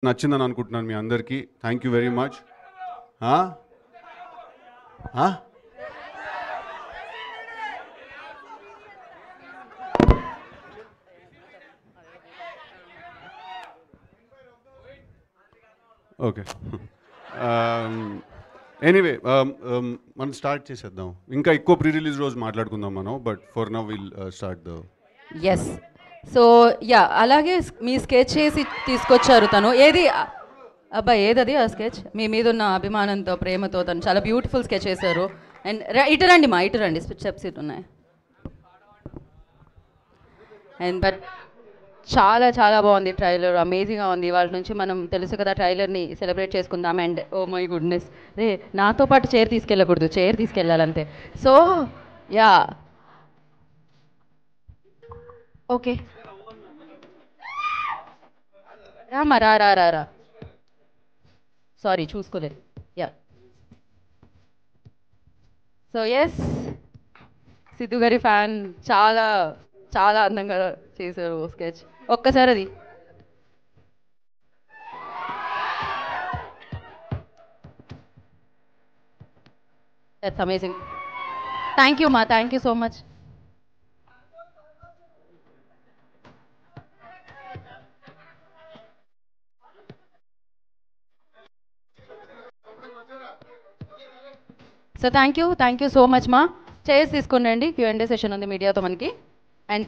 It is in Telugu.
నచ్చిందని అనుకుంటున్నాను మీ అందరికీ. Thank you very much. Okay, anyway మనం స్టార్ట్ చేసేద్దాం. ఇంకా ఎక్కువ ప్రీ రిలీజ్ రోజు మాట్లాడుకుందాం మనం, but for now will start the. ఎస్. సో యా, అలాగే మీ స్కెచ్ చేసి తీసుకొచ్చారు తను. ఏది అబ్బా, ఏదది ఆ స్కెచ్? మీ మీద ఉన్న అభిమానంతో, ప్రేమతో తను చాలా బ్యూటిఫుల్ స్కెచ్ చేశారు. అండ్ ఇటు రండి మా, ఇటు రండి, స్టెప్స్ ఇటు ఉన్నాయి. అండ్ బట్ చాలా చాలా బాగుంది ట్రైలర్, అమేజింగ్గా ఉంది. వాళ్ళ నుంచి మనం తెలుసు కదా ట్రైలర్ని సెలబ్రేట్ చేసుకుందాం. అండ్ ఓ మై గుడ్నెస్, రే నాతో పాటు చైర్ తీసుకెళ్ళకూడదు, చైర్ తీసుకెళ్ళాలంతే. సో యా, ఓకే రామా, రా రా రా రా, సారీ చూసుకోలేదు. యా, సో ఎస్, సిద్ధు గారి ఫ్యాన్, చాలా చాలా అందంగా చేశారు స్కెచ్. ఒక్కసారి అది దట్స్ అమేజింగ్. థ్యాంక్ యూ మా, thank you so much. So thank you so much మా. చైర్స్ తీసుకుని రండి, Q&A సెషన్ ఉంది మీడియాతో మనకి. అండ్